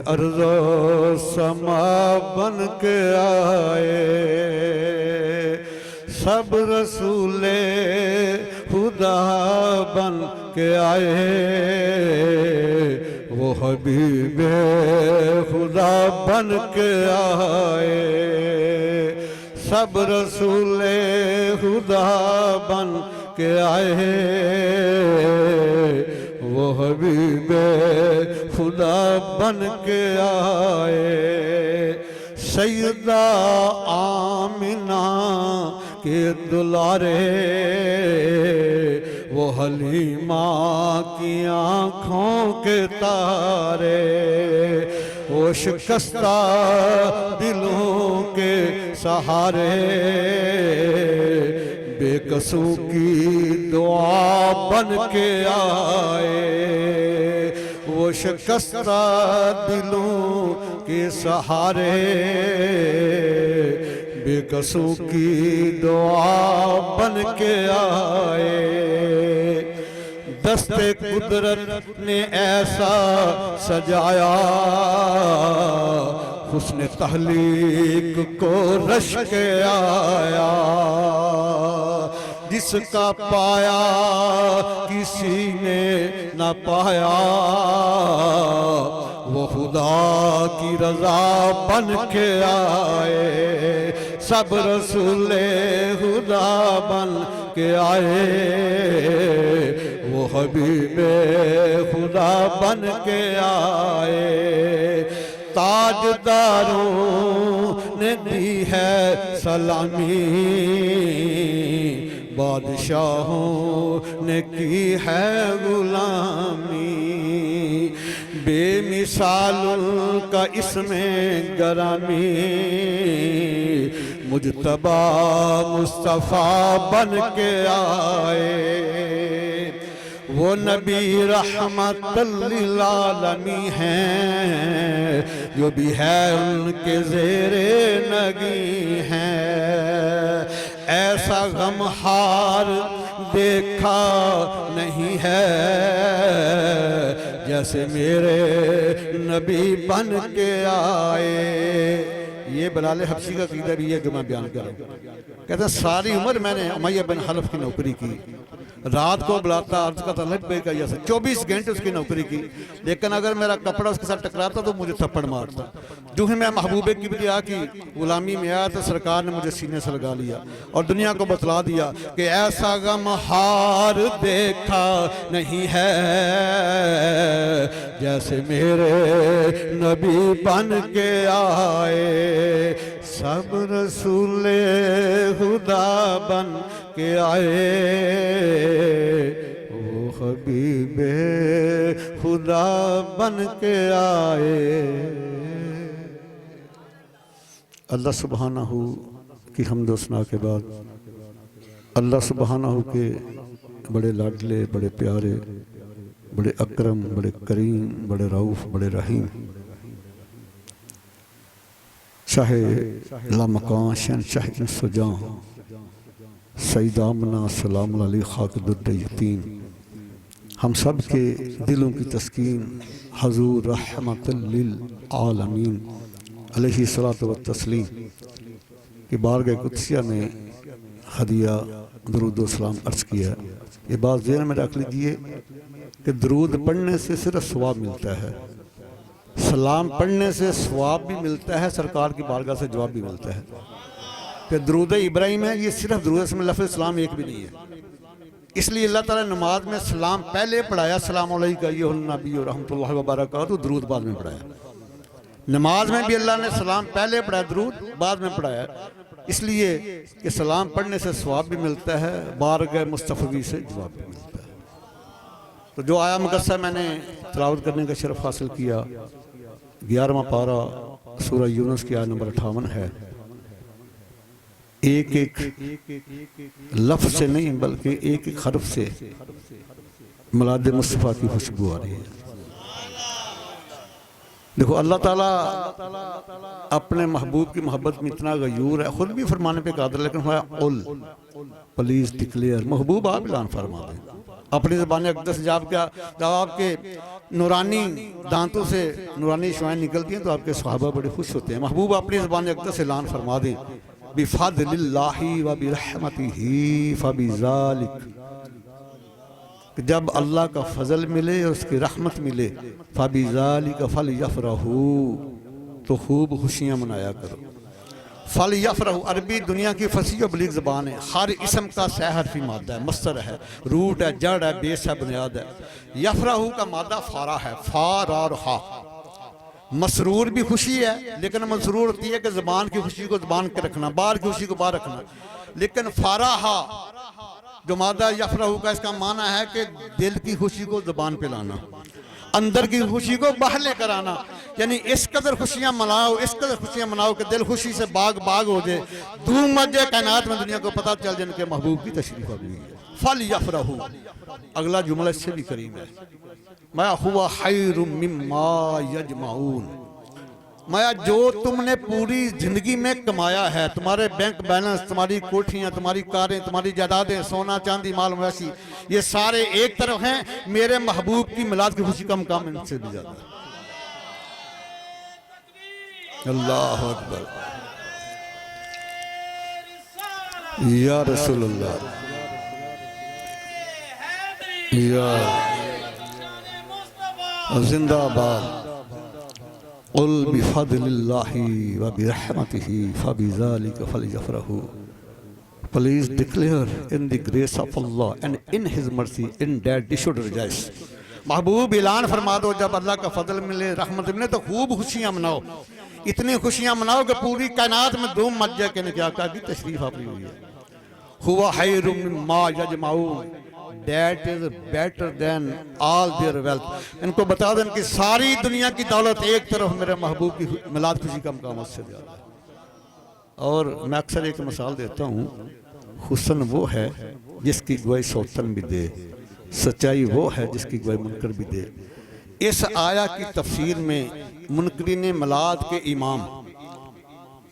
अर्ज़ो समा बन के आए, सब रसूले खुदा बन के आए, वो हबीबे खुदा बन के आए, सब रसूले खुदा बन के आए, वो हबीबे खुदा बन के आए। सैयदा आमिना के दुलारे, वो हलीमा की आँखों के तारे, वो शिकस्ता दिलों के सहारे, बेकसू की दुआ बन के आए, वो शिकस्ता दिलों के सहारे, बेकसू की दुआ बन के आए। दस्ते कुदरत ने ऐसा सजाया, हुस्न तहलीक को रश के आया, जिसका पाया किसी ने न पाया, वो खुदा की रजा बन के आए, सब रसूले खुदा बन के आए, वो हबीबे खुदा बन के आए। ताजदारों ने दी है सलामी, बादशाहों ने की है गुलामी, बेमिसाल का इसमें गरामी, मुजतबा मुस्तफ़ा बन के आए, वो नबी रहमतुल लिल आलमीन हैं, जो भी है उनके ज़ेरे नगी हैं, ऐसा गमहार देखा नहीं है, जैसे मेरे नबी बन के आए। ये बिलाल हबशी का क़ीदा भी है जो मैं बयान कर रहा हूँ। कहते हैं सारी उम्र मैंने उमय्या बिन हलफ की नौकरी की, रात को बुलाता अर्ज का तलब पे का, 24 घंटे उसकी नौकरी की, लेकिन अगर मेरा कपड़ा उसके साथ टकराता तो मुझे थप्पड़ मारता। जो ही मैं महबूबे किबरिया की गुलामी में आया तो सरकार ने मुझे सीने से लगा लिया और दुनिया को बतला दिया कि ऐसा गमहार देखा नहीं है, जैसे मेरे नबी बन के आए, सब रसूले खुदा बन के आए, वो हबीबे खुदा बन के आए। अल्लाह सुब्हानहू की हम्द व सना के बाद अल्लाह सुब्हानहू के बड़े लाडले, बड़े प्यारे, बड़े अकरम, बड़े करीम, बड़े रऊफ़, बड़े रहीम शाहे लामकान शहनशाह इंसुजां सईद आमना सलाम अलैहि खाक़िदुद्द यतीम, हम सब के दिलों की तस्कीन हज़ूर रहमतुल लिल आलमीन अलैहि सलातो व तस्लीम की बारगाह कुदसिया में हदिया दरूद व सलाम अर्ज़ किया। ये बात ज़हन में रख लीजिए कि दरूद पढ़ने से सिर्फ सवाब मिलता है, सलाम पढ़ने से सवाब भी मिलता है, सरकार की बारगाह से जवाब भी मिलता है। कि दरूद इब्राहिम है, ये सिर्फ दरूद में लफ्ज़ सलाम एक भी नहीं है, इसलिए अल्लाह ताला ने नमाज में सलाम पहले पढ़ाया, सलाम अलैका अय्युहन नबी व रहमतुल्लाहि व बरकातुहू, दरूद बाद में पढ़ाया। नमाज में भी अल्लाह ने सलाम पहले पढ़ाया, दरूद बाद में पढ़ाया, इसलिए कि सलाम पढ़ने से सवाब भी मिलता है, बारगाह मुस्तफ़वी से जवाब भी मिलता है। तो जो आया मुकस्सा मैंने तिलावत करने का शरफ हासिल किया, 11वां पारा सूरह यूनुस की आयत नंबर 58 है। एक एक लफ्ज़ से नहीं बल्कि एक एक हर्फ से मिलाद मुस्तफ़ा की खुशबू आ रही है। देखो अल्लाह ताला अपने महबूब की मोहब्बत में इतना गयूर है, खुद भी फरमाने पे कादिर, लेकिन हुआ उल प्लीज डिक्लेयर, महबूब आप ऐलान फरमा दें। अपनी ज़बान अक़दस जब आपके नूरानी दांतों से नूरानी शुआएं निकलती हैं तो आपके सहाबा बड़े खुश होते हैं। महबूब अपनी ज़बान अक़दस ऐलान फरमा दें, बिफ़ज़लिल्लाहि व बिरहमतिही फ़बिज़ालिक, जब अल्लाह का फजल मिले और उसकी रहमत मिले, फ़बिज़ालिक फ़लयफ़रहू, तो खूब खुशियाँ मनाया करो। फल यफ़रहू अरबी दुनिया की फसी और बलीग ज़बान है। हर इसम का सह हरफी मादा है, मस्तर है, रूट है, जड़ है, बेस है, बुनियाद है। यफ़रहू का मादा फारा है, फार और हा। मसरूर भी खुशी है, लेकिन मसरूर होती है कि ज़बान की खुशी को ज़बान के रखना, बाहर की खुशी को बाहर रखना। लेकिन फारा हा जो मादा यफ़रहू का, इसका माना है कि दिल की खुशी को ज़बान पे लाना, अंदर की खुशी को बाहर लेकर आना। यानी इस कदर खुशियाँ मनाओ, इस कदर खुशियाँ मनाओ कि दिल खुशी से बाग बाग हो जाए, धूम मच जाए कायनात में, दुनिया को पता चल जाए जिनके महबूब की तशरीफ हुई है। फल यफ़रहू, अगला जुमला इससे भी करीब है, मा हुवा खैरुम मिम्मा यजमाऊन, माया जो तुमने पूरी जिंदगी में कमाया है, तुम्हारे बैंक बैलेंस, तुम्हारी कोठियाँ, तुम्हारी कारें, तुम्हारी जायदादें, सोना चांदी माल मवेशी, ये सारे एक तरफ हैं, मेरे महबूब की मिलाद की खुशी का मुकाम इनसे भी ज्यादा है। अल्लाह अकबर, या रसूलुल्लाह, या जिंदाबाद। क़ुल बिफ़ज़लिल्लाहि व बिरहमतिही फ़बिज़ालिका फ़लयफ़रहू। Please declare in the grace of Allah and in His mercy, in that they should rejoice. महबूब ऐलान फरमा दो, जब अल्लाह का फजल मिले, रहमत मिले, तो खूब खुशियाँ मनाओ, इतनी खुशियाँ मनाओ कि पूरी कायनात में धूम मच जाए कि क्या आका की तशरीफ आपकी हुई है। हुवा खैरुम मिम्मा यजमाऊन, that is better than all their wealth। इनको बता दें कि सारी दुनिया की दौलत एक तरफ, मेरे महबूब की मिलाद खुशी का मुकाम उससे ज़्यादा है। और मैं अक्सर एक मिसाल देता हूँ, हुस्न वो है जिसकी गवाही सौतन भी दे, सच्चाई वो है जिसकी गवाही मुनकर भी दे। इस आया की तफसीर में मुनकरीन मिलाद के इमाम,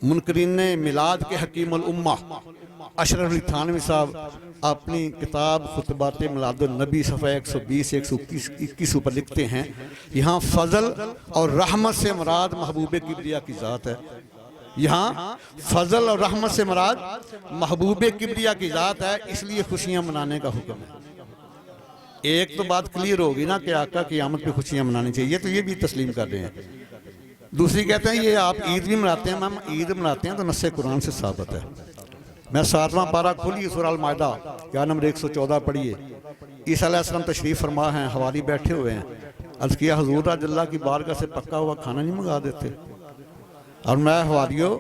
मुनकरीन मिलाद के हकीमुल उम्मा अशरफ अली थानवी साहब अपनी किताब खुतबात मिलादुन नबी सफ़ा 120-121 पर लिखते हैं, यहाँ फजल और रहमत से मुराद महबूब किबरिया की ज़ात है। यहाँ फजल और रहमत से मुराद महबूब किबरिया की ज़ात है, इसलिए खुशियाँ मनाने का हुक्म है। एक तो बात क्लियर होगी ना कि आका की आमद पे खुशियाँ मनानी चाहिए, तो ये भी तस्लीम कर रहे हैं। दूसरी कहते हैं ये आप ईद भी मनाते हैं, हम ईद मनाते हैं तो नस्से कुरान से साबित है। मैं 7वां पारा खोलिए सूरह अल माइदा, क्या नंबर 114 पढ़िए। ईसा अलैहिस्सलाम तशरीफ़ फरमा हैं, हवारी बैठे हुए हैं, अर्ज़ किया हुज़ूर आज अल्लाह की बारगाह से पक्का हुआ खाना नहीं मंगा देते। और मैं हवारियों,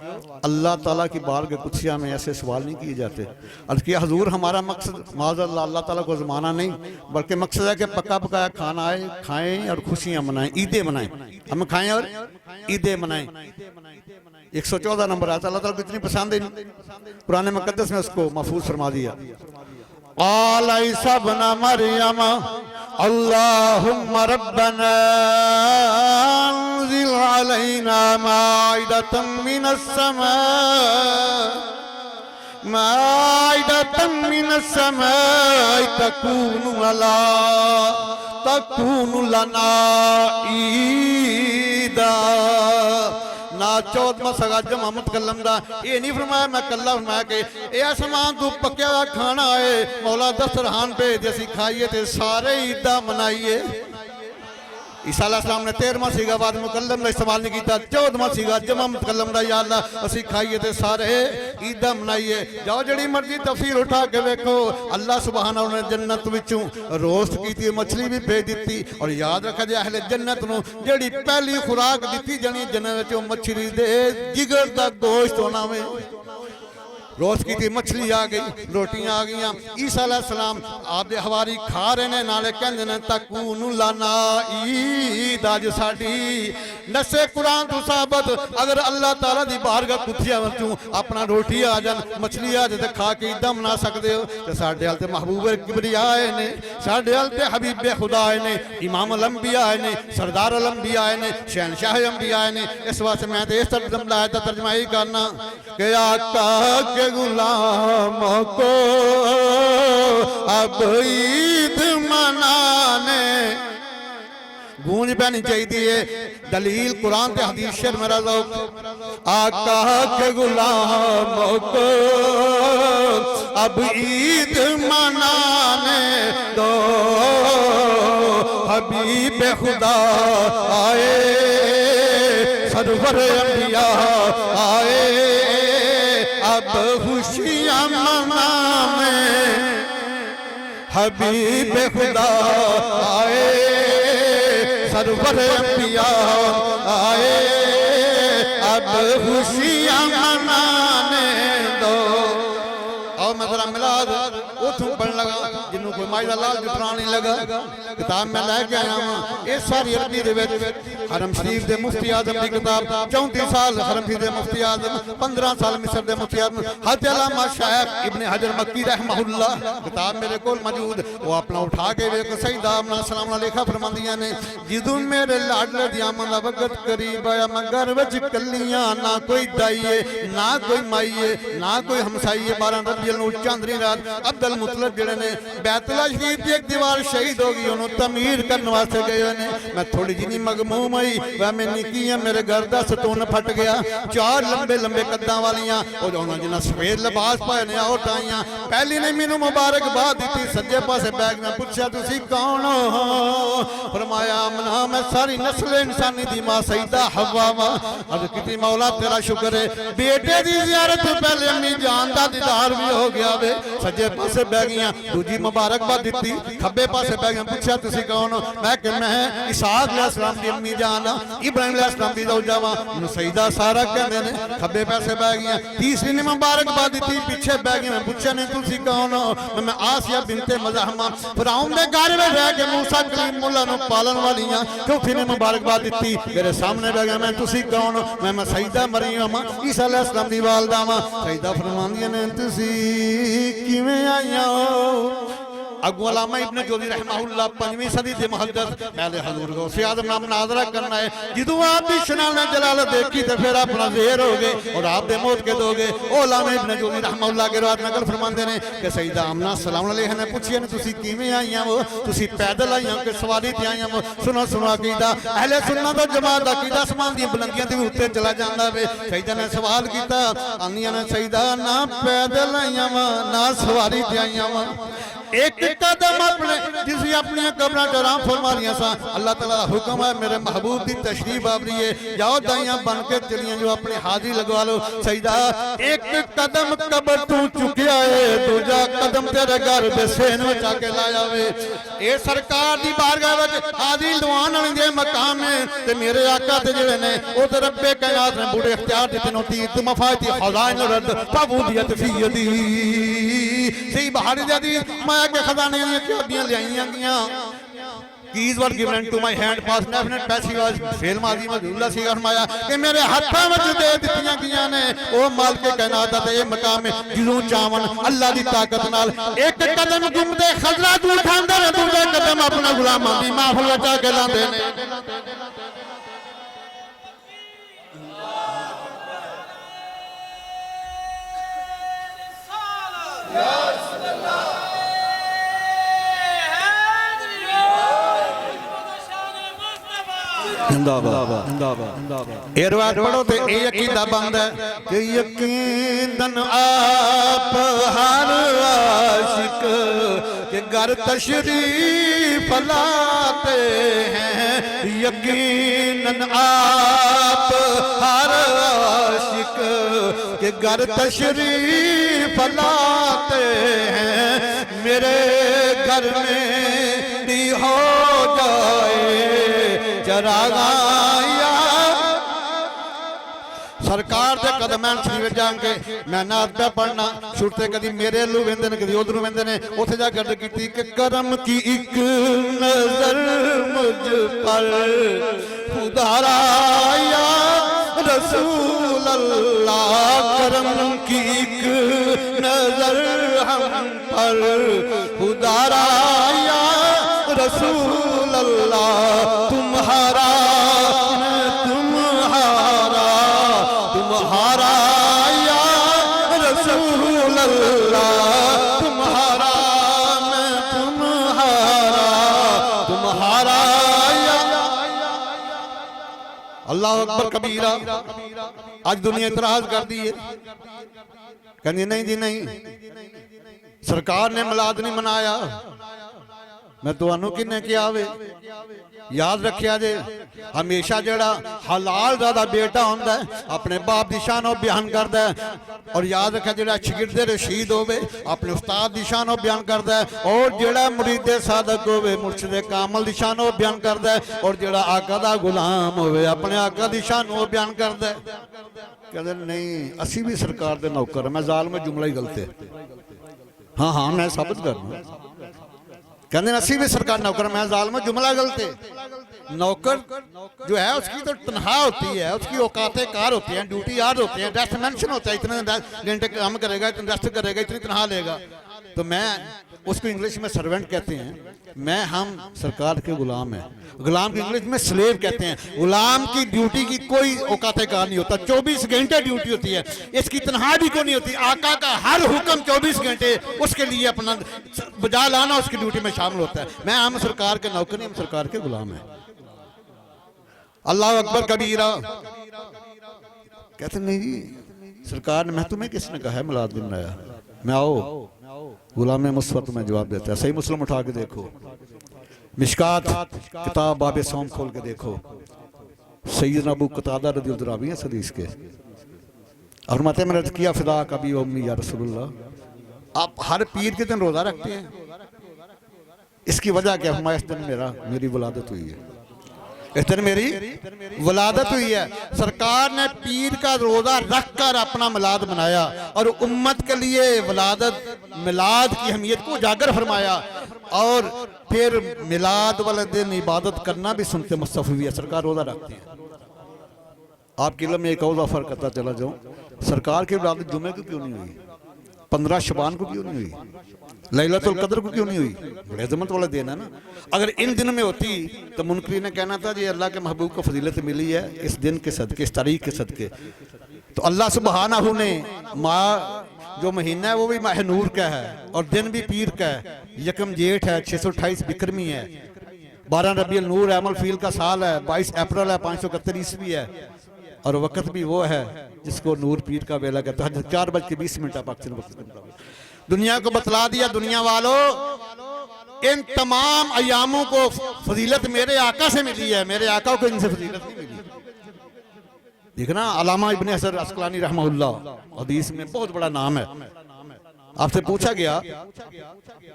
अल्लाह ताला की बारगाह कुदसिया में ऐसे सवाल नहीं किए जाते। अर्ज़ किया हुज़ूर हमारा मकसद माज़अल्लाह अल्लाह ताला को ज़माना नहीं, बल्कि मकसद है कि पक्का पकाया खाना आए, खाएँ और खुशियाँ मनाएं, ईदें मनाएं, हम खाएँ और ईदें मनाएं। 114 नंबर आता, अल्लाह ताला को इतनी पसंद है, कुरान मुक़द्दस में उसको महफूज फरमा दिया। क़ाल ईसा इब्न मरियम अल्लाहुम्मा रब्बना अंज़िल अलैना माइदतम मिनस समा, माइदतम मिनस समा तकूनु लना ईदा। ना 14वां सगा जमा मुतकल्लम दा ये नहीं फरमाया, मैं कल्ला फरमाया कि यह समान तू पक्या हुआ खाना है, मौला दस्तरखान पे जैसी खाइए तो सारे ईदा मनाइए। ईसा अलैहिस्सलाम ने 13वां सीगा बाद मुकल्लम का इस्तेमाल नहीं किया, 14वां सीगा जमा मुतकल्लम दा, या अल्लाह असी खाइए तो सारे ईदा मनाइए। जाओ जड़ी मर्जी तफसीर उठा के देखो, अल्लाह सुबहाना ने जन्नत विचों रोस्ट की मछली भी भेज दी। और याद रखा जाए अहले जन्नत नूं जेड़ी पहली खुराक दी जानी जन्नत विचों मछली दे जिगर दा गोश्त होना वे। रोस्ट की थी मछली आ गई, रोटियां आ गई। ईसा अलैहिस्सलाम आपदे हवारी खा रहे ने, नाले कहंदे ने तकूनु लना ईद। अज साडी नसे कुरान तो साबत अगर अल्लाह ताला दी बारगाह कुथिया वचों अपना रोटी आ जान, मछली आ जाए, खा के ईदा मना सकते हो। तो साडे हल ते महबूब किबरिया आए ने, साडे हल ते हबीबे खुदा आए ने, इमाम अल अंबिया आए ने, सरदार अल अंबिया आए ने, शहनशाह अंबिया आए ने। इस वास्ते मैं तो इस तर्जमा ही करना कि आका के गुलामों को अब ईद गूंज पैनी चाहिए। दलील कुरान ते हदीस शेर मेरा ज़ौक़। आका के गुलामों को अब ईद मनाने दो, हबीब खुदा आए, सरवर अंबिया आए, अब खुशियाँ मनाने। हबीब खुदा आए, सरवर अंबिया आए, अब खुशियाँ मनाने दो। और मैं जरा मिलाद उथों पढ़न लगा जिन्हों कोई माई दा लाल जुटरा नहीं लगा। किताब मैं लैके आया हूँ इस सारी अरबी दे विच हरम शरीफ दे मुफ्ती आजम की किताब 34 साल हरम शरीफ दे मुफ्ती आजम 15 साल मिस्र दे मुफ्ती आजम हज अल्लामा शायख इब्न हजर मक्की रहमहुल्लाह किताब मेरे कोल मौजूद। वो अपना उठा के वेख सईदा आमना सलाम अलैहा लिखा फरमांदियां ने जिदों मेरे लाडले दी आमद दा वक्त करीब आया मैं घर विच कल्लियां ना कोई दाईए ना कोई माईए ना कोई हमसाईए 12 रबीउल अव्वल चांदनी रात अब्दुल मुतलब जेड़े ने बैतुल्ला शरीफ की एक दीवार शहीद हो गई उन्होंने तमीर करने वास्ते गए ने। मैं थोड़ी जी मगमूम हुई वह मैं निकी मेरे घर का सतून फट गया। 4 लंबे लंबे कद्दां वालियां और उन्होंने जिन्हें सफेद लिबास पाए ने औरत आईयां पहली ने मैनू मुबारकबाद दी। सज्जे पासे बैग में पूछा तुसी कौन हो? फरमाया आमना मैं सारी नस्ल इंसानी दी मां सईदा हव्वा वा। अर्ज़ कीती मौला तेरा शुक्र है बेटे दी ज़ियारत तो पहले अम्मी जान दा दीदार भी हो गया वे। सज्जे पासे बह गईयां दूजी मुबारकबाद दी। खब्बे पासे बह गईयां पूछा तुसी कौन हो? मैं कि मैं इसहाक अलैहिस्सलाम दी अम्मी जान इब्राहिम अलैहिस्सलाम दी ज़ौजा वा मैनूं सईदा सारा कहंदे ने। खब्बे पासे बह गईयां तीसरी ने मुबारकबाद दी। पीछे बह गई मैं पूछा नहीं तुसी कौन हो? मैं आसिया बिनते मज़हमा फिरौन दे घर में रह के मूसा कलीमुल्लाह नु पालन वालियां। चौथी ने मुबारकबाद दी। मेरे सामने बह गया मैं तुसी कौन हो? मैं सईदा मरियम ईसा अलैहिस्सलाम दी वालदा वा। सईदा फरमांदियां ने तुसी किवें आईयां हो? अगू अल्लामा इब्न जोज़ी रहमहुल्लाह 5वीं सदी के मुहद्दिस पहले हजूर गौसे आज़म नाम मुनाज़रा करना है। जिदों आप दी शनान जलालत देखी तो फिर अपना ज़ेर हो गए और आप दे मौत के दोगे। ओ अल्लामा इब्न जोज़ी रहमहुल्लाह के रात नकल फरमाते हैं कि सईदा आमना सलाम अलैहा ने पूछिए ने तुसी किवें आईयां हो? तुसी पैदल आईयां कि सवारी ते आईयां हो? सुनो सुनो अकीदा अहले सुन्नत व जमात दा अकीदा आसमान दी बुलंदियां ते उत्ते चला जांदा वे। सईदा ने सवाल कीता आंदियां ने सईदा ना पैदल आईयां वा ना सवारी ते आईयां वा। एक कदम अपने जिसी अपनी कब्र आराम फरमा लिया सा। अल्लाह ताला का हुक्म है मेरे महबूब की तशरीफ आवरी है जाओ दाइयां बन के चलियां जो अपनी हाजिरी लगवा लो। सईदा एक कदम कब्र तू चुकिया है दूजा कदम तेरे घर दे सेन विच आके लाया वे। ए सरकार दी बारगाह विच हाजिरी लवाण वाली दे मकाम है ते मेरे आका ते जेड़े ने ओ ते रब्बे कायनात ने बूढ़े इख्तियार दिते नो तीर मफाती खजाइन रद फबूदियत फी यदी सही बहारी दी मैं के खजाने दी चाबियां लियाईयां गईयां। Keys were given to my hand past definite passage was fail माजी मजूला सी फरमाया कि मेरे हाथों में दे दित्तियां गईयां ने ओ मालिक कायनात दा ये मकाम है जिदों चावन अल्लाह दी ताकत नाल एक कदम घुमदे खजरा तू उठांदे ने दूजा कदम अपना गुलामां दी महफिल विच आके लांदे ने। पढ़ो तो ये अकीदा बंद है कि यकीनन आप हर आशिक के घर तशरीफ लाते हैं। यकीनन आप हर आशिक के घर तशरीफ लाते हैं। मेरे घर में भी हो जाए चरागाया सरकार के कदम शरीफ जाके मैं नात पे पढ़ना छुटते कभी मेरे लू वेंदे ने कभी उधरों वेंदे ने उथे जा गर्द की कि करम की एक नजर मुझ पर खुदारा या रसूल अल्लाह करम की एक नजर हम पर खुदारा या रसूल अल्लाह तुम्हारा तुम्हारा तुम्हारा या रसूल अल्लाह तुम्हारा मैं तुम्हारा तुम्हारा या अल्लाह अकबर कबीरा। आज दुनिया इतराज कर दी है, कहती नहीं जी नहीं, सरकार ने मिलाद नहीं मनाया। मैं तुहानू किन्ने किया वे, याद रखिया जे हमेशा जड़ा हलाल दा बेटा होंदा है अपने बाप दी शान बयान करदा है, और याद रखिया जड़ा शागिर्द रशीद होवे अपने उस्ताद दी शान बयान करदा है, और जड़ा मुरीद सादक होवे मुर्शिद कामल दी शान बयान करदा है, और जड़ा आका दा गुलाम होवे अपने आका दी शान बयान करदा है। कहते नहीं असी भी सरकार दे नौकर, मैं जालिम जुमला ही गलत है। हाँ हाँ मैं साबित करना, कहते असी भी सरकार नौकर, मैं जालिम जुमला गलत है। नौकर जो है उसकी तो तनख्वाह होती है, उसकी औकात कार होती है, ड्यूटी यार्ड होते हैं, रेस्ट मेंशन होता है, इतने घंटे काम करेगा, इतने रेस्ट करेगा, इतनी तनख्वाह लेगा। तो मैं उसको इंग्लिश में सर्वेंट कहते हैं, मैं हम सरकार के गुलाम हैं। गुलाम की इंग्लिश में स्लेव कहते हैं। गुलाम की ड्यूटी की कोई औकात कार नहीं होता, 24 घंटे ड्यूटी होती है, इसकी तनख्वाह भी कोई नहीं होती। आका का हर हुक्म 24 घंटे उसके लिए अपना बजा लाना उसकी ड्यूटी में शामिल होता है। मैं हम सरकार के नौकर नहीं, हम सरकार के गुलाम हैं। अल्लाह अकबर कबीरा। कहते नहीं जी सरकार ने, मैं तुम्हें किसने कहा है मिलाद दिन आया, मैं आओ गुलाम मुस्वत में जवाब देता है। सही मुस्लिम उठा के देखो, मिशकात किताब बाब सौम खोल के देखो, सैयदना अबू कतादा रज़ियल्लाहु अन्हु हैं हदीस के, और मत में रद किया फिदा कभी उम्मी या रसूलुल्लाह। आप हर पीर के दिन रोजा रखते हैं, इसकी वजह क्या? फरमाया इस दिन मेरी वलादत हुई है, इस दिन मेरी वलादत हुई है। सरकार ने पीर का रोजा रखकर अपना मिलाद मनाया और उम्मत के लिए वलादत मिलाद की अहमियत को उजागर फरमाया, और फिर मिलाद वाले दिन इबादत करना भी सुनते मुस्तफ़ी हुई है। सरकार रोजा रखती है। आपके इल्म में एक और फर्क करता चला जाऊं, सरकार की वलादत जुमे को क्यों नहीं हुई, 15 शबान को क्यों नहीं हुई, लैलतुल कद्र को क्यों नहीं हुई? बड़े अज़मत वाला दिन है ना। अगर इन दिन में होती तो मुनकरी ने कहना था जी अल्लाह के महबूब को फजीलत मिली है इस दिन के सदके, इस तारीख के सदके। तो अल्लाह सुब्हानहू ने जो महीना है वो भी माह नूर का है और दिन भी पीर का है। यकम जेठ है, 628 बिक्रमी है, 12 रबीउल नूर अमल फील का साल है, 22 अप्रैल है, 571 ईस्वी है, और वक़्त भी वो है जिसको नूर पीर का वेला कहता है। 4:20 पाकिस्तान वक्त दुनिया को बतला दिया, दुनिया वालों इन तमाम अयामों को फजीलत मेरे आका से मिली है, मेरे आका को इनसे फजीलत नहीं मिली। देखना अल्लामा इब्ने हजर अस्कलानी रहमहुल्लाह हदीस में बहुत बड़ा नाम है। आपसे पूछा गया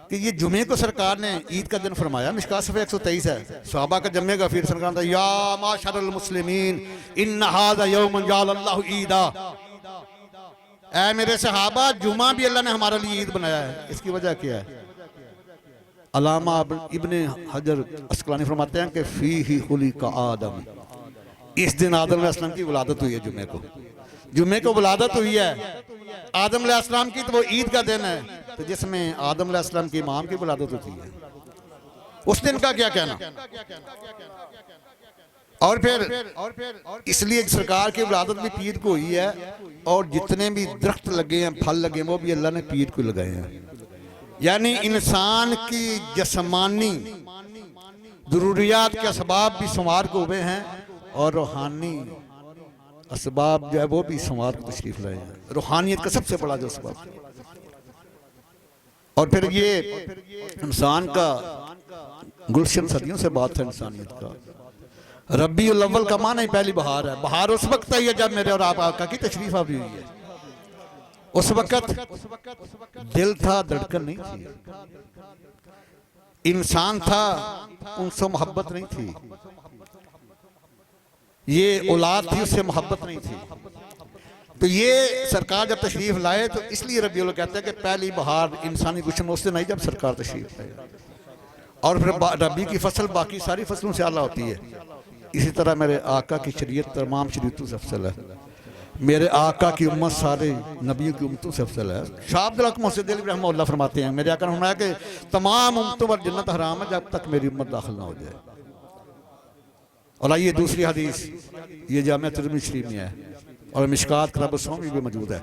कि ये जुमे को सरकार ने ईद का दिन फरमाया, मिशकात सफ़े 123 है, सहाबा का जम्मे का फिर सरकार था या माशरल मुस्लिमीन इन्न हाज़ा यौमन जअलल्लाहु ईदा। ऐ मेरे सहाबा जुमा भी अल्लाह ने हमारे लिए ईद बनाया है। इसकी वजह क्या है? अल्लामा इब्ने हजर अस्कलानी फरमाते हैं कि फीही खुलिका आदम, इस दिन आदम अलैहिस्सलाम की विलादत हुई है। जुमे को विलादत हुई है आदम अलैहिस्सलाम की, तो वो ईद का दिन है, तो जिसमें आदम अलैहिस्सलाम की इमाम की विलादत होती है, उस दिन का क्या कहना? और फिर इसलिए सरकार की विलादत भी पीर को हुई है, और जितने भी दरख्त लगे हैं, फल लगे हैं, वो भी अल्लाह ने पीर को लगाए हैं। यानी इंसान की जिस्मानी जरूरियात के असबाब भी संवार को हुए हैं, और रूहानी असबाब जो है वो भी संवार को तशरीफ लाए हैं। रूहानियत का सबसे बड़ा जो असबाब, और फिर ये इंसान का गुलशन सदियों से बात है इंसानियत का। रबीउल अव्वल का माना ही पहली बहार है। बहार उस वक्त आई है जब मेरे और आप आका की तशरीफ आवी हुई है। उस वक्त दिल था, धड़कन नहीं थी, इंसान था, उनसे मोहब्बत नहीं थी, ये औलाद थी, उससे मोहब्बत नहीं थी। तो ये सरकार जब तशरीफ लाए तो इसलिए रबीउल अव्वल कहते हैं कि पहली बहार इंसानी गुलशन उस दिन आई जब सरकार तशरीफ लाए, और फिर रबी की फसल बाकी सारी फसलों से आला होती है। इसी तरह मेरे आका की शरीयत तमाम शरीयतों से अफसल है, मेरे आका की उम्मत सारे नबियों की उम्मतों से अफसल है। शाह अब्दुल हक मोहसिन दिलवी रहमतुल्लाह फरमाते हैं, मेरे आका ने फरमाया कि तमाम उम्मतों पर जन्नत हराम है जब तक मेरी उम्मत दाखिल ना हो जाए। और आइए दूसरी हदीस, ये जामिया तिर्मिज़ी शरीफ में है और मिशकात किताब सौम में भी मौजूद है।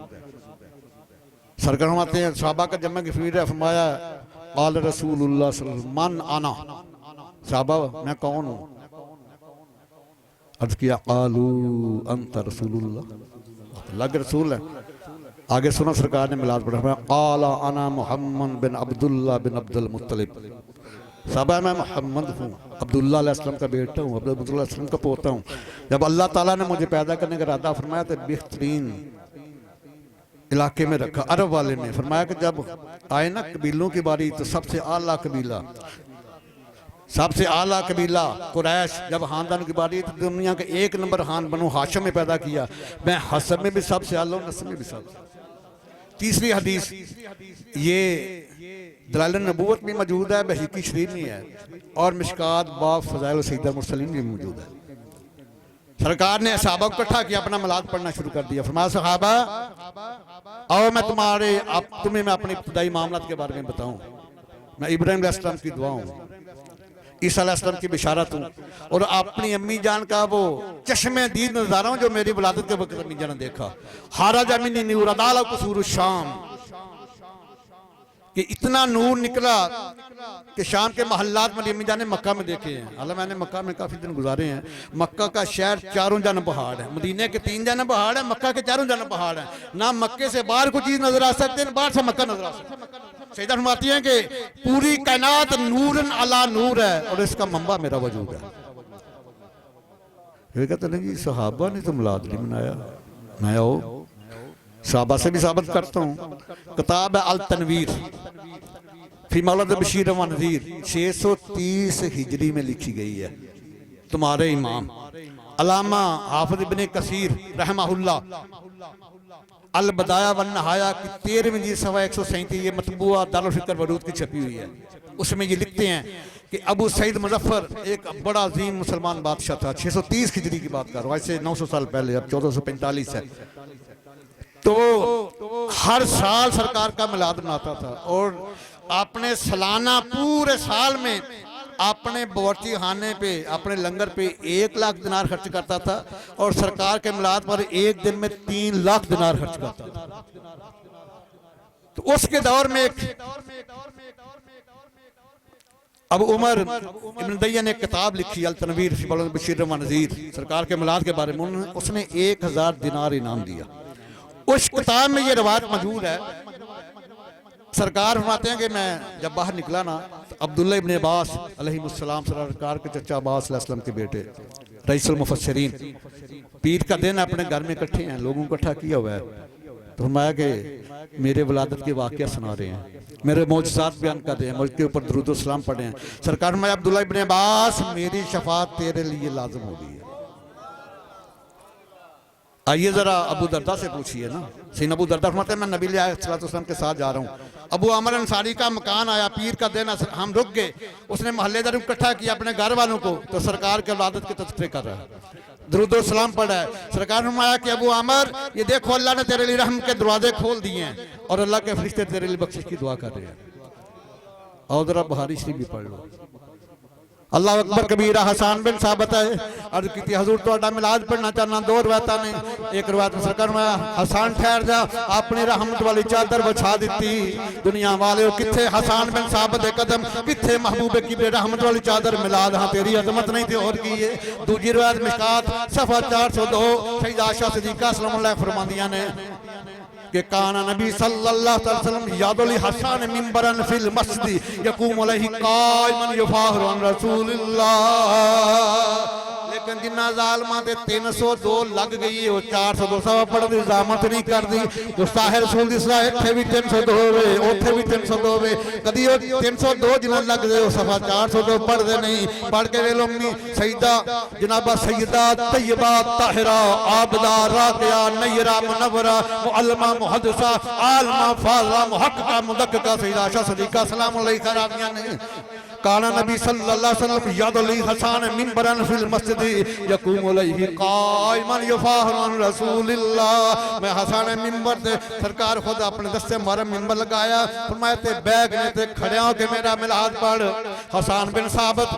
सरकार फरमाते हैं, सहाबा का जम्मे की फिर फरमाया क़ाल रसूलुल्लाह सल्लल्लाहु अलैहि वसल्लम मन आना, सहाबा मैं कौन हूँ? अर्ज किया आलू अंत रसूलुल्लाह, अल्लाह के रसूल है। आगे सुनो सरकार ने मिलाद पढ़ा, आला अना मोहम्मद बिन अब्दुल्ला बिन अब्दुल मुत्तलिब, साहबा मैं मोहम्मद हूँ, अब्दुल्ला अलैहिस्सलाम का बेटा हूँ, अब्दुल्ला अलैहिस्सलाम का पोता हूँ। जब अल्लाह ताला ने मुझे पैदा करने का इरादा फरमाया तो बेहतरीन इलाके में रखा। अरब वाले ने फरमाया कि जब आए ना कबीलों की बारी तो सबसे आला कबीला, सबसे आला कबीला कुरैश, जब खानदान की बारी तो दुनिया के एक नंबर खान बनो हाशिम में पैदा किया। मैं हसब में भी सबसे आला हूँ, नस्ल में भी सबसे। तीसरी हदीस ये दलाइल नबूवत में मौजूद है, बहीकी शरीफ में है और मिशकात बाब फज़ाइल सैयदुल मुरसलीन में मौजूद है। सरकार ने सहाबा को इकट्ठा किया, अपना मिलाद पढ़ना शुरू कर दिया। फरमाया सहाबा आओ मैं तुम्हें मैं अपने इब्तिदाई मामलात के बारे में बताऊं। मैं इब्राहीम अलैहिस्सलाम की दुआ हूँ, ईसा अलैहिस्सलाम की बिशारत हूँ और अपनी अम्मी जान का वो चश्मे दीद नज़ारा हूँ जो मेरी विलादत के वक्त अम्मी जान ने देखा। हारा जमीनी नूर अदाला कसूर शाम, कि इतना नूर निकला कि शाम के महल्लात में अम्मी जान ने मक्का में देखे हैं। हालांकि मैंने मक्का में काफ़ी दिन गुजारे हैं। मक्का का शहर चारों जानब पहाड़ है, मदीने के 3 जानब पहाड़ है, मक्का के चारों जानब पहाड़ है। ना मक्के से बाहर कोई चीज़ नजर आ सकती है, बाहर से मक्का नजर आ सकता है। सैयदा फरमाती हैं कि पूरी कायनात नूरन अला नूर है और इसका मंबा मेरा वजूद है। ये कहते नहीं जी सहाबा ने तो मिलाद नहीं मनाया। मैं आओ सहाबा से भी साबित करता हूँ। किताब है अल तनवीर फी मौलद बशीर व नज़ीर, 630 हिजरी में लिखी गई है। तुम्हारे इमाम अल्लामा हाफिज इब्ने कसीर रहमहुल्लाह अल बदाया वन नहाया की 13वीं जी सवा 137 ये मतबूआ दारुल फिक्र वरूद की छपी हुई है। उसमें ये लिखते हैं कि अबू सईद मुजफ्फर एक बड़ा अजीम मुसलमान बादशाह था। 630 हिजरी की बात कर रहा हूँ, ऐसे 900 साल पहले, अब 1445 है। तो हर साल सरकार का मिलाद मनाता था और अपने सालाना पूरे साल में अपने बावर्ची खाने पे अपने लंगर पे 1 लाख दिनार खर्च करता था और सरकार के मिलाद पर एक दिन में 3 लाख दिनार खर्च करता था। तो उसके दौर में अब उमर इब्न दैया ने एक किताब लिखी अल तनवीर फी मौलद बशीर व नज़ीर, सरकार के मिलाद के बारे में। उसने 1000 दिनार इनाम दिया। उस किताब में ये रवायत मौजूद है। सरकार फरमाते हैं कि मैं जब बाहर निकला ना तो अब्दुल्ला इब्ने अब्बास अलैहिस्सलाम, सरकार के चचा अब्बास अलैहिस्सलाम के बेटे, रईसुल मुफस्सिरीन, पीर का दिन अपने घर में इकट्ठे हैं, लोगों को इकट्ठा किया हुआ है। तो फरमाया कि मेरे विलादत के वाक़या सुना रहे हैं, मेरे मौजज़ात बयान कर रहे हैं, मुझके ऊपर दुरूद व सलाम पढ़े हैं। सरकार फरमाया अब्दुल्ला इब्ने अब्बास मेरी शफाअत तेरे लिए लाज़िम हो गई है। आइए जरा अबू दरदा से पूछिए ना। सैयदना अबू दरदा फरमाते हैं मैं नबी अलैहिस्सलाम के साथ जा रहा हूँ। अबू अमर अंसारी का मकान आया, पीर का दिन, हम रुक गए। उसने मोहल्लेदारों को इकट्ठा किया अपने घर वालों को, तो सरकार के विलादत के तज़किरे कर रहा है, दुरूद व सलाम पढ़ा है। सरकार ने फरमाया कि अबू अमर ये देखो अल्लाह ने तेरे लिए रहम के दरवाजे खोल दिए हैं और अल्लाह के फरिश्ते तेरे लिए बख्शिश की दुआ कर रहे हैं। और जरा बुखारी शरीफ भी पढ़ लो। अल्लाह अकबर कबीरा हसन बिन साबित है अर्ज की हजूर तो मिलाद पढ़ना चाहना। 2 रवायत ने, एक रवायत में सरकार में हसन ठहर जा अपनी रहमत वाली चादर बिछा दी। दुनिया वाले किथे हसन बिन साबित दे कदम, किथे महबूबे की रहमत वाली चादर, मिलाद हाँ तेरी अजमत नहीं थी और की है। दूसरी रवायत मिशकात सफा 402 सैयदा आयशा सिद्दीका सल्लल्लाहु अलैहि फरमादियां ने कि काना नबी सल्लल्लाहु अलैहि वसल्लम यादुल हसन मिंबरन फिल मस्जिद यकूम अलैहि कायमन युफाहिरु अन रसूलिल्लाह। लेकिन जिन्ना जालमा दे 302 लग गई है वो 402 सवा पढ़ने की इजामत नहीं कर दी। गुस्ताहे रसूल दी सलाह इत्थे भी 302 होवे ओथे भी 302 होवे, कदी 302 जिन्ना लग गए वो सफा 402 पढ़दे नहीं। पढ़ के वेलो अम्मी सईदा जनाबा सैयदा तैयबा ताहिरा आबदा राकिया नयरा मुनव्वरा मुअल्लिमा मुहद्दिसा आलमा फाज़िला मुहक्किका मुदक्किका सैयदा आयशा सिद्दीका सलाम अलैहा रादिया ने काना नबी सल्लल्लाहु अलैहि वसल्लम यादुल हसन मिंबरन फिल मस्जिद यकूम अलैहि कायमन युफाहिरु अन रसूलिल्लाह। मैं हसन मिंबर ते सरकार खुद अपने दस्ते मारे मिंबर लगाया, फरमाया ते बैग ने ते खड़े होके मेरा मिलाद पढ़। हसन बिन साबित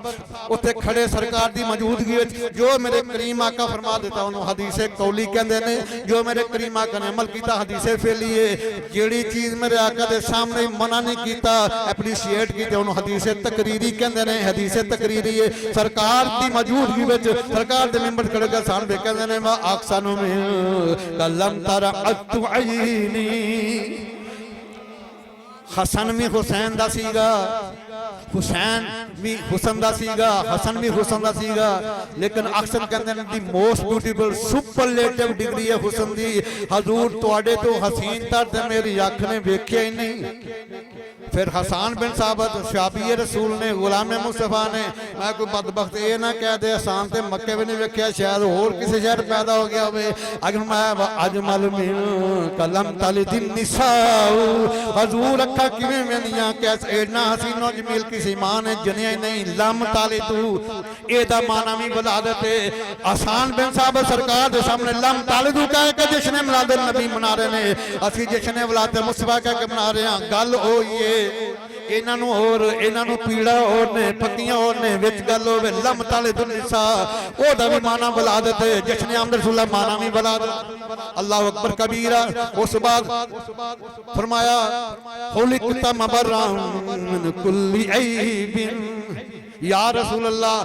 उत्थे खड़े सरकार की मौजूदगी जो मेरे करीम आका फरमा देता उन्होंने हदीसे कौली कहते हैं। जो मेरे करीम आका ने अमल किया हदीसे फेली है। जिहड़ी चीज़ मेरे आका के सामने मना नहीं किया एप्रीशिएट की उन्होंने हदीसे तकरीरी कहते हैं। हदीसे तकरीरी है सरकार की मौजूदगी में सरकार के मेंबर खड़े के सामने कहते हैं आक्सानु में कलम तारा अतु आईनी। हसन भी हुसैन दा सीगा, हुसैन भी हुसन दा सीगा, हसन भी हुसन दा सीगा, लेकिन अक्सर कहते हैं the most beautiful superlative degree है हुसन दी। हजूर तुहाडे तो हसीन तर मेरी अख ने वेख्या ही नहीं। फिर हसन बिन साबित शाबी रसूल ने गुलाम मुस्तफा ने मैं कोई बदबख्त ये ना कह दे हसन ते मक्के भी नहीं वेख्या शायद होर किसी शहर पैदा हो गया होवे। अजमल मिन कलम तल दिन निसाऊ। हजूर अखा किवें वेंदियां कैसे इतना हसीनो जमील किसी मां ने जनिया नहीं। लम ताले तू एदा माना भी बता देते। हसन बिन साबित सरकार के सामने लम ताले तू कह के जश्न मिलाद नबी मना रहे ने। असि जश्न मिलाद मुस्तफा कह के मना रहे हैं। गल हो ये इन्हों और इन्हों पीड़ा और ने पत्तियां और ने विच गल होवे लम ताले दुनिसा ओदा भी माना बुला देते। जश्न आमद रसूल माना भी बुला दे। अल्लाह अकबर कबीरा। उस बाद फरमाया खुलिक़्ता मुबर्रअन मिन कुल्ली ऐबिन। या रसूल अल्लाह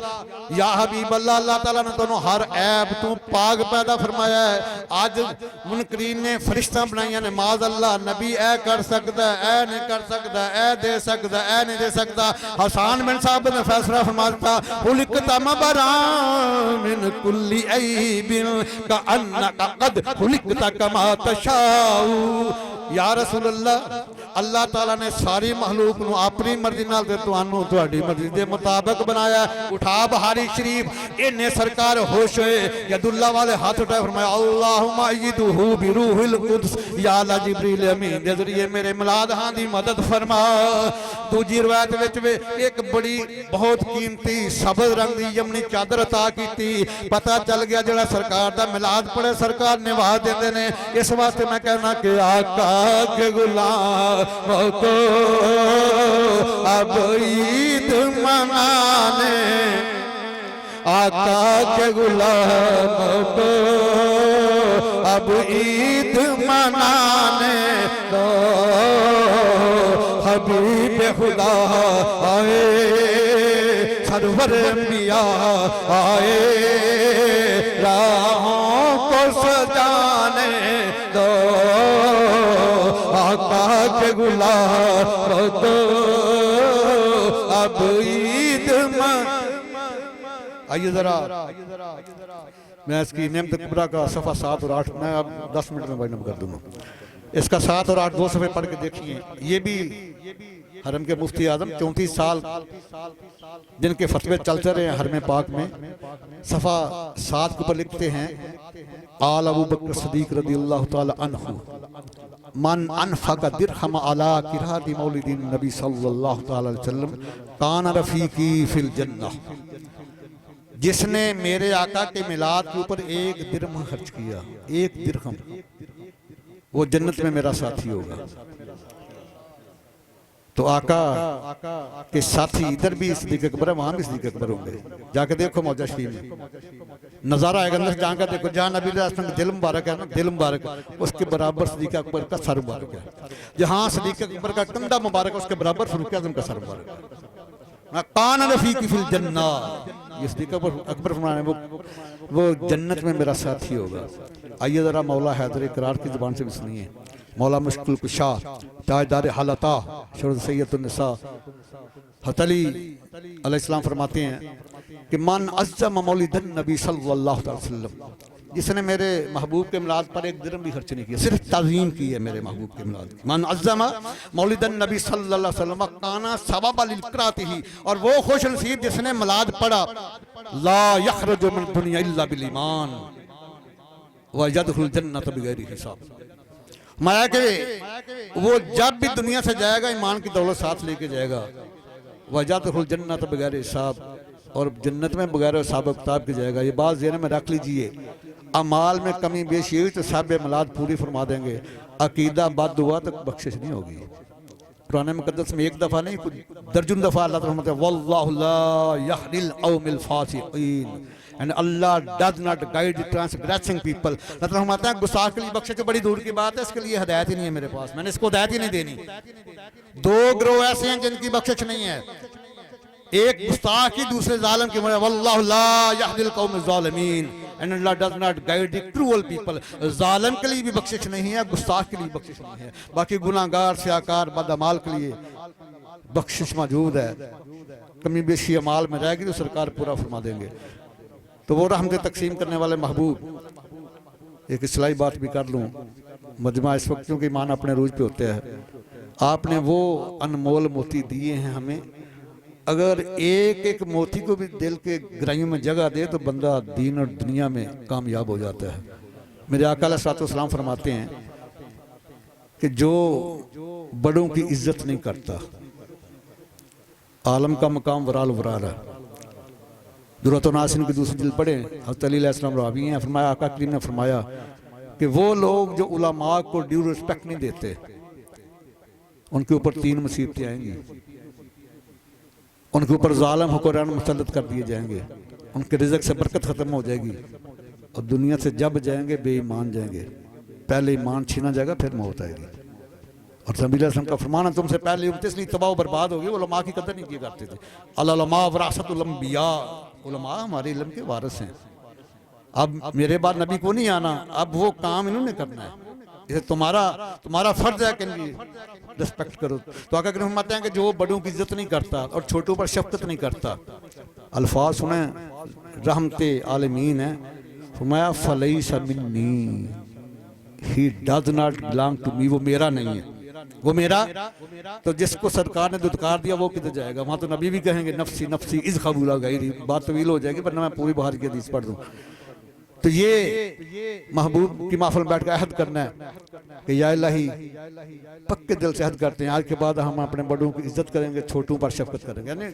या हबीब अल्लाह, अल्लाह ताला ने तुहानू हर ऐब तू पाक पैदा फरमाया है। अज मुनकरीन ने फरिश्ता बनाइया ने माज अल्लाह नबी ऐ कर सकता है, ऐ नहीं कर सकता, ऐ दे सकता, ऐ नहीं दे सकता। हसन बिन साबित ने फैसला फरमा दिता खुलिक़्ता मुबर्रअन मिन कुल्ली ऐबिन कअन्नका कद खुलिक़्ता कमा तशाऊ। या रसूल अल्लाह, अल्लाह ताला ने सारी महलूक नू अपनी मर्जी नाल ते तुहानू तुहाडी मर्जी दे मुताबिक बनाया। उठा बहारी शरीफ इन्ने सरकार होश होए यदुल्ला वाले हाथ उठाए फरमाया अल्लाहुम्मा अय्यिदहु बिरूहिल कुद्स। या अल्लाह जिब्रील अमीन दे जरिए मेरे मिलाद हां दी मदद फरमा। दूजी रिवायत विच वे एक बड़ी बहुत कीमती सब्ज़ रंग दी यमनी चादर अता कीती। पता चल गया जेड़ा सरकार दा मिलाद पड़े सरकार निभा देंदे ने। इस वास्ते मैं कहना कि आका के गुलाम को अब ईद मनाने, आका के गुलाम को अब ईद मनाने दो। हबीब खुदा आए सरवर अंबिया आए राहों को सजाने दो। आका के गुलाम को अब ईद आइए जरा मैं इसकी नेमत कुबरा का सफ़ा 7 और 8 मैं अब 10 मिनट में बयान कर दूंगा। इसका 7 और 8 दो सफ़े पढ़ के देखिए। ये भी हरम के मुफ्ती आजम 34 साल जिनके फतवे चलते रहे हैं हरम पाक में। सफ़ा 7 के ऊपर लिखते हैं आल अबू बकर सदीक रज़ियल्लाहु ताला अन्हु मन अनफक़ दिरहम अला किराती मौलिदिन नबी सल्लल्लाहु ताला अलैहि वसल्लम कान रफ़ीकी फिल जन्नह। जिसने मेरे आका के मिलाद के ऊपर 1 दिरहम खर्च किया, 1 दिरहम, वो जन्नत में मेरा साथी होगा। तो आका के साथी इधर भी सिद्दीक़ अकबर है, वहां भी सिद्दीक़ अकबर होंगे। जाके देखो मौजा शरीफ में नजारा आएगा अंदर जाकर देखो। जहाँ नबी दिल मुबारक है ना, दिल मुबारक उसके बराबर सिद्दीक़ अकबर का सर मुबारक है। जहाँ सिद्दीक़ अकबर का कंधा मुबारक उसके बराबर फारूक आज़म का सर मुबारक है। कान रफ़ीक़ी फिल जन्नह। ये सिद्दीक़ अकबर फरमाने वो जन्नत में मेरा साथी होगा। आइए जरा मौला हैदर इकरार की जुबान से भी सुनिए। मौला मुश्किल कुशा ताजदार हालता शरद सैयदुन निसा हतली अलैहिस्सलाम फरमाते हैं कि मन अज़्ज़म मौलिदन नबी सल्लल्लाहु अलैहि वसल्लम, जिसने मेरे महबूब के मिलाद पर 1 दिरहम भी खर्च नहीं किया, सिर्फ ताज़ीम की है मेरे महबूब के मिलाद की। मन अज़्ज़म मौलिदन नबी सल्लल्लाहु अलैहि वसल्लम काना सबब लिक़रातिही, और वो खुश नसीब जिसने मिलाद पढ़ा ला यख़रुजु मिन दुनिया इल्ला बिल ईमान व यदखुल जन्नत बिगैरि हिसाब। माया के वो जब भी दुनिया से जाएगा ईमान की दौलत साथ लेके जाएगा। वजदखुल जन्नत बगैर हिसाब, और जन्नत में बगैर हिसाब किताब की जाएगा। ये बात ज़हन में रख लीजिए। अमाल में कमी बेशी तो साहब मिलाद पूरी फरमा देंगे। अकीदा बद हुआ तो बख्शिश नहीं होगी। कुरान मुकद्दस में एक दफ़ा नहीं, कुछ दर्जन दफ़ा अल्लाह ताला फरमाता है वल्लाहु ला यहदिल कौमिल फासिकीन, and Allah does not guide transgressing people. Allah ताला फरमाता है गुस्ताख के लिए बख्शिश तो बड़ी दूर की बात है, इसके लिए हिदायत ही नहीं है मेरे पास, मैंने इसको हिदायत ही नहीं देनी। दो ग्रोह ऐसे हैं जिनकी बख्शिश नहीं है, एक गुस्ताख ही दूसरे जालिम की। वल्लाहु ला यहदिल कौमिल ज़ालिमीन, and Allah does not guide the cruel people. जालिम के लिए भी बख्शिश नहीं है, गुस्ताख के लिए बख्शिश नहीं है, बाकी गुनाहगार सियाकार बदअमाल के लिए बख्शिश मौजूद है। कमी बेशी अमाल में रहेगी तो सरकार पूरा फरमा देंगे। तो वो रहमत तकसीम करने वाले महबूब, एक इस्लाही बात भी कर लूँ, मजमा इस वक्त क्योंकि ईमान अपने रूज पे होते हैं, आपने वो अनमोल मोती दिए हैं हमें, अगर एक एक मोती को भी दिल के गहराइयों में जगह दे तो बंदा दीन और दुनिया में कामयाब हो जाता है। मेरे आका अलैहिस्सलाम फरमाते हैं कि जो बड़ों की इज्जत नहीं करता, आलम का मकाम वराल वरार है। दुर्रत नासिन की दूसरी दिल पढ़े, हज़रत अली अलैहिस्सलाम रावी हैं, फरमाया आका करीम ने फरमाया कि वो लोग जो उलमा को ड्यू रिस्पेक्ट नहीं देते, उनके ऊपर 3 मुसीबतें आएंगी, उनके ऊपर जालिम हुक्मरान मुसल्लत कर दिए जाएंगे, उनके रिज़्क़ से बरकत ख़त्म हो जाएगी और दुनिया से जब जाएंगे बेईमान जाएंगे। पहले ईमान छीना जाएगा फिर मौत आएगी। और नबी अलैहि का फरमाना तुमसे पहले उम्मत इसलिए तबाह बर्बाद होगी, उलमा की कदर नहीं किया करते थे। अल उलमा वरासतुल अंबिया, उलमा हमारे इल्म के वारिस हैं। अब मेरे बाद नबी को नहीं आना, अब वो काम इन्होंने करना है, इसे तुम्हारा फर्ज है कि रिस्पेक्ट करो। तो आका करीम फरमाते हैं कि जो बड़ों की इज्जत नहीं करता और छोटों पर शफकत नहीं करता, अल्फाज सुने रहमते आलमीन है, फरमाया फलैसा मिन्नी, he does not belong to me, वो मेरा नहीं है, वो मेरा। तो जिसको सरकार ने दुत्कार दिया वो किधर जाएगा? वहां तो नबी भी कहेंगे नफसी नफसी इस कबूला गई, बात तवील हो जाएगी, वरना मैं पूरी बुखारी की हदीस पढ़ दूं। तो ये महबूब की महफिल में बैठ कर अहद करना है कि या इलाही, पक्के दिल से अहद करते हैं आज के बाद हम अपने बड़ों की इज्जत करेंगे, छोटों पर शफकत करेंगे। यानी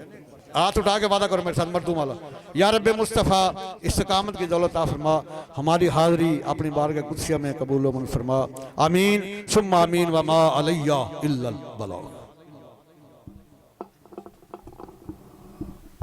हाथ उठा के वादा करो मेरे साथ मर्दों वाला, या रब्बे मुस्तफ़ा इस्तकामत की दौलत अता फरमा, हमारी हाज़री अपनी बारगाह कुदसिया में कबूल व मंजूर फरमा। आमीन सुम्मा आमीन व मा अलैया इल्लल बलाग।